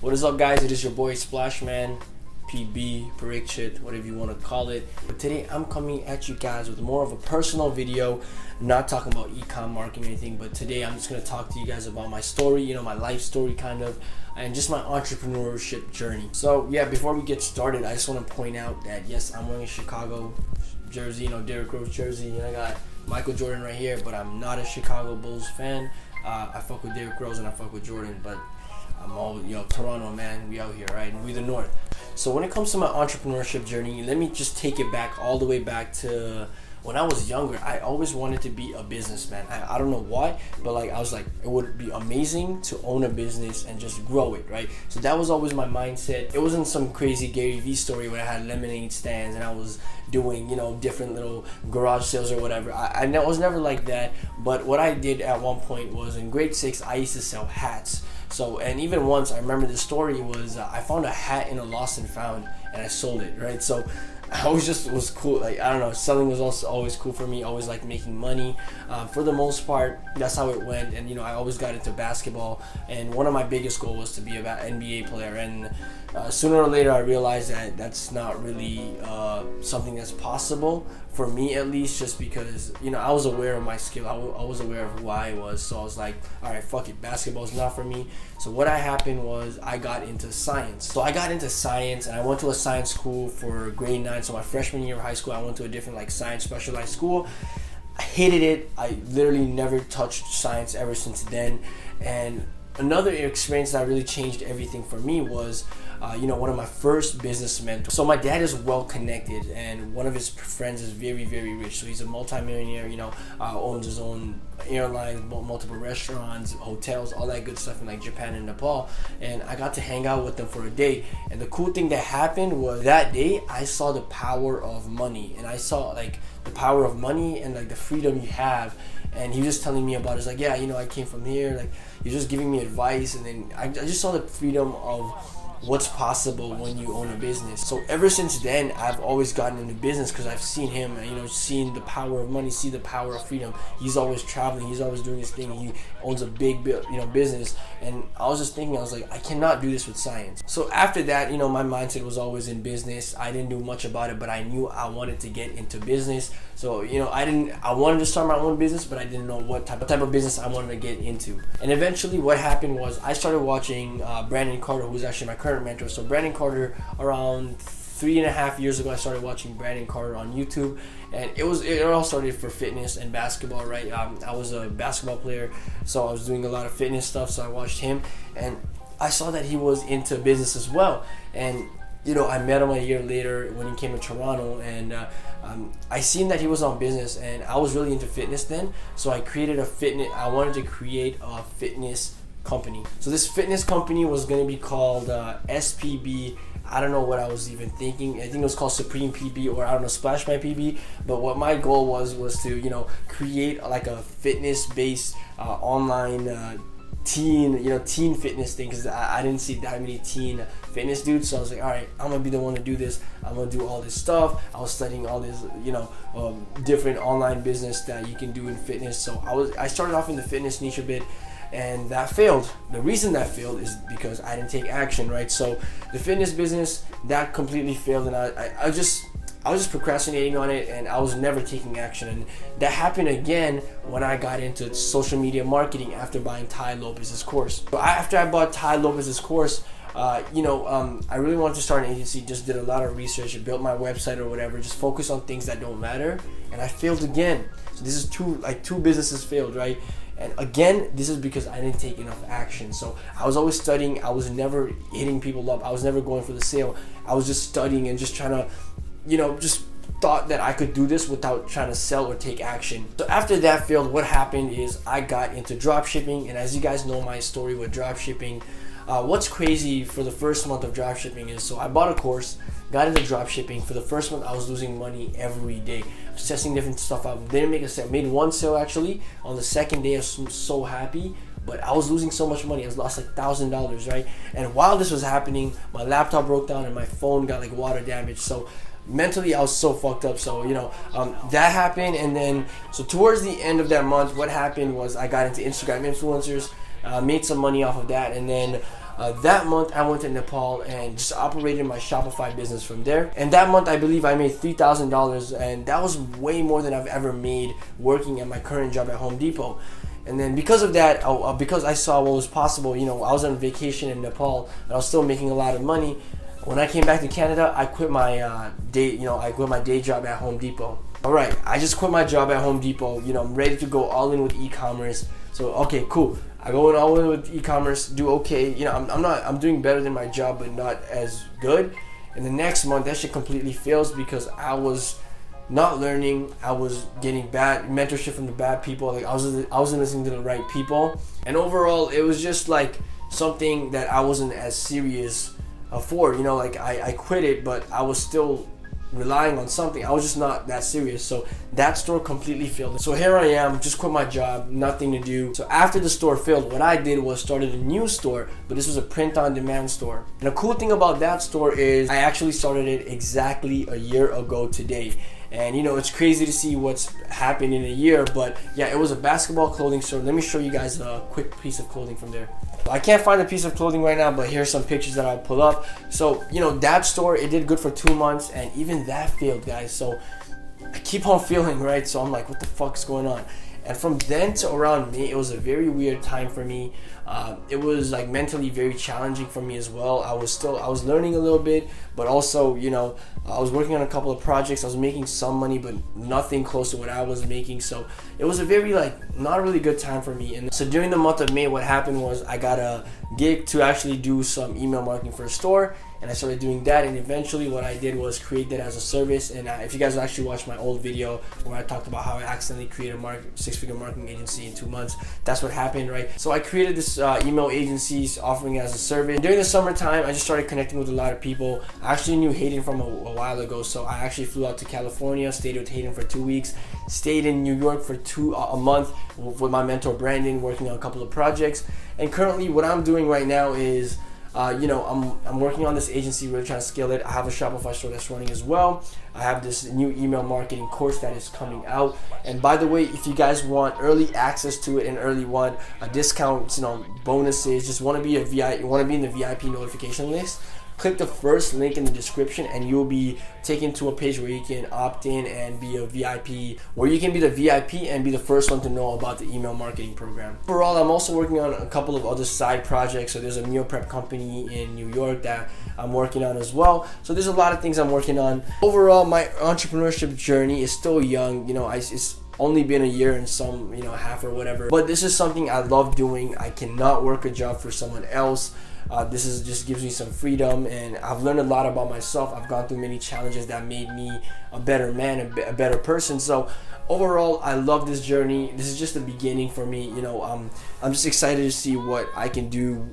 What is up, guys? It is your boy Splashman, PB, Parikchhit, whatever you want to call it. But today I'm coming at you guys with more of a personal video, not talking about e-com marketing or anything, but today I'm just going to talk to you guys about my story, my life story kind of, and just my entrepreneurship journey. So yeah, before we get started, I just want to point out that yes, I'm wearing a Chicago jersey, Derrick Rose jersey, and I got Michael Jordan right here, but I'm not a Chicago Bulls fan. I fuck with Derrick Rose and I fuck with Jordan, but I'm all, Toronto, man, we out here, right? And we the North. So when it comes to my entrepreneurship journey, let me just take it back all the way back to when I was younger. I always wanted to be a businessman. I don't know why, but I was like, it would be amazing to own a business and just grow it, right? So that was always my mindset. It wasn't some crazy Gary Vee story where I had lemonade stands and I was doing, different little garage sales or whatever. I was never like that. But what I did at one point was in grade 6, I used to sell hats. So, and even once, I remember the story was I found a hat in a lost and found and I sold it, right? So I always just was cool. I don't know, selling was also always cool for me. Always like making money. For the most part, that's how it went. And I always got into basketball. And one of my biggest goals was to be an NBA player. And sooner or later, I realized that that's not really something that's possible for me, at least, just because I was aware of my skill. I was aware of who I was. So I was like, all right, fuck it, basketball's not for me. So what happened was I got into science. So I got into science and I went to a science school for grade 9. So my freshman year of high school, I went to a different science specialized school. I hated it. I literally never touched science ever since then. And another experience that really changed everything for me was one of my first business mentors. So my dad is well connected and one of his friends is very, very rich. So he's a multimillionaire, owns his own airlines, multiple restaurants, hotels, all that good stuff in Japan and Nepal. And I got to hang out with them for a day. And the cool thing that happened was that day I saw the power of money, and I saw the power of money and the freedom you have. And he was just telling me about it. It's like, yeah, I came from here. He was just giving me advice, and then I just saw the freedom of what's possible when you own a business. So ever since then, I've always gotten into business because I've seen him, seen the power of money, see the power of freedom. He's always traveling, he's always doing his thing. He owns a big, business. And I was just thinking, I was like, I cannot do this with science. So after that, my mindset was always in business. I didn't do much about it, but I knew I wanted to get into business. So, I wanted to start my own business, but I didn't know what type of business I wanted to get into. And eventually what happened was I started watching Brandon Carter, who's actually my current mentor. So Brandon Carter, around 3.5 years ago, I started watching Brandon Carter on YouTube, and it all started for fitness and basketball, right? I was a basketball player, so I was doing a lot of fitness stuff, so I watched him, and I saw that he was into business as well. And I met him a year later when he came to Toronto, and I seen that he was on business, and I was really into fitness then, so I wanted to create a fitness company. So this fitness company was going to be called SPB. I don't know what I was even thinking. I think it was called Supreme PB, or I don't know, Splash My PB. But what my goal was to create a fitness based online teen fitness thing, because I didn't see that many teen fitness dudes. So I was like, all right, I'm gonna be the one to do this. I'm gonna do all this stuff. I was studying all this different online business that you can do in fitness. So I started off in the fitness niche a bit, and that failed. The reason that failed is because I didn't take action, right? So the fitness business, that completely failed, and I was just procrastinating on it, and I was never taking action. And that happened again when I got into social media marketing after buying Tai Lopez's course. So after I bought Tai Lopez's course, I really wanted to start an agency. Just did a lot of research, built my website or whatever, just focus on things that don't matter, and I failed again. So this is two businesses failed, right? And again, this is because I didn't take enough action. So I was always studying. I was never hitting people up. I was never going for the sale. I was just studying and just trying to just thought that I could do this without trying to sell or take action. So after that failed, what happened is I got into dropshipping. And as you guys know my story with dropshipping, what's crazy for the first month of dropshipping is, so I bought a course, got into dropshipping. For the first month, I was losing money every day. I was testing different stuff out. Didn't make a sale. Made one sale actually. On the second day, I was so happy. But I was losing so much money. I lost $1,000, right? And while this was happening, my laptop broke down and my phone got water damage. So mentally I was so fucked up. So that happened, and then so towards the end of that month, what happened was I got into Instagram influencers, made some money off of that, and then That month I went to Nepal and just operated my Shopify business from there. And that month I believe I made $3,000, and that was way more than I've ever made working at my current job at Home Depot. And then because of that, because I saw what was possible, you know, I was on vacation in Nepal and I was still making a lot of money. When I came back to Canada, I quit my day job at Home Depot. All right, I just quit my job at Home Depot. You know, I'm ready to go all in with e-commerce. So okay, cool. I go all in with e-commerce, do okay. You know, I'm doing better than my job, but not as good. And the next month, that shit completely fails because I was not learning. I was getting bad mentorship from the bad people. Like I wasn't listening to the right people. And overall, it was just like something that I wasn't as serious for. You know, like I quit it, but I was still relying on something. I was just not that serious. So that store completely failed. So here I am, just quit my job, nothing to do. So after the store failed, what I did was started a new store, but this was a print-on-demand store. And the cool thing about that store is I actually started it exactly a year ago today. And you know, it's crazy to see what's happened in a year, but yeah, it was a basketball clothing store. Let me show you guys a quick piece of clothing from there. I can't find a piece of clothing right now, but here's some pictures that I'll pull up. So, you know, that store, it did good for 2 months, and even that failed, guys. So I keep on failing, right? So I'm like, what the fuck's going on? And from then to around May, it was a very weird time for me. It was like mentally very challenging for me as well. I was learning a little bit, but also, you know, I was working on a couple of projects. I was making some money, but nothing close to what I was making. So it was a very not really good time for me. And so during the month of May, what happened was I got a gig to actually do some email marketing for a store. And I started doing that, and eventually what I did was create that as a service. And if you guys actually watched my old video where I talked about how I accidentally created a six-figure marketing agency in 2 months, that's what happened, right? So I created this email agency offering it as a service. During the summertime, I just started connecting with a lot of people. I actually knew Hayden from a while ago, so I actually flew out to California, stayed with Hayden for 2 weeks, stayed in New York for a month with my mentor Brandon, working on a couple of projects. And currently what I'm doing right now is you know, I'm working on this agency, really trying to scale it. I have a Shopify store that's running as well. I have this new email marketing course that is coming out. And by the way, if you guys want early access to it and early want discounts, you know, bonuses, just want to be you want to be in the VIP notification list, click the first link in the description and you'll be taken to a page where you can opt in and be a VIP, where you can be the VIP and be the first one to know about the email marketing program. Overall, I'm also working on a couple of other side projects. So there's a meal prep company in New York that I'm working on as well. So there's a lot of things I'm working on. Overall, my entrepreneurship journey is still young. You know, it's only been a year and some, you know, half or whatever. But this is something I love doing. I cannot work a job for someone else. This just gives me some freedom, and I've learned a lot about myself. I've gone through many challenges that made me a better man, a better person. So overall, I love this journey. This is just the beginning for me. You know, I'm just excited to see what I can do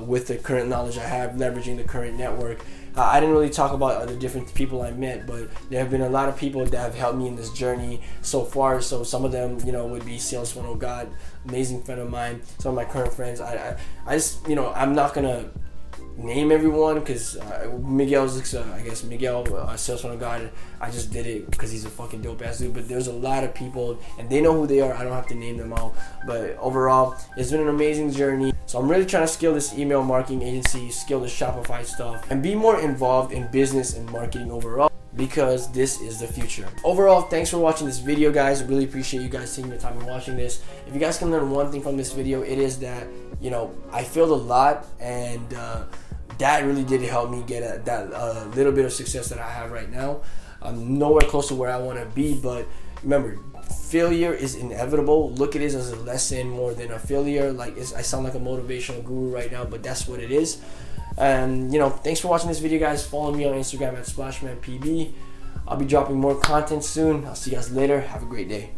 with the current knowledge I have, leveraging the current network. I didn't really talk about the different people I met, but there have been a lot of people that have helped me in this journey so far. So some of them, you know, would be Sales Funnel God, amazing friend of mine. Some of my current friends. I just, you know, I'm not gonna name everyone because Miguel's, I guess Miguel, Sales Funnel God. I just did it because he's a fucking dope ass dude. But there's a lot of people, and they know who they are. I don't have to name them all. But overall, it's been an amazing journey. So I'm really trying to scale this email marketing agency, scale the Shopify stuff, and be more involved in business and marketing overall, because this is the future. Overall, thanks for watching this video, guys. I really appreciate you guys taking your time and watching this. If you guys can learn one thing from this video, it is that, you know, I failed a lot, and that really did help me get that little bit of success that I have right now. I'm nowhere close to where I want to be, but remember, failure is inevitable. Look at it as a lesson more than a failure. I sound like a motivational guru right now, but that's what it is. And you know, thanks for watching this video, guys. Follow me on Instagram at SplashmanPB. I'll be dropping more content soon. I'll see you guys later. Have a great day.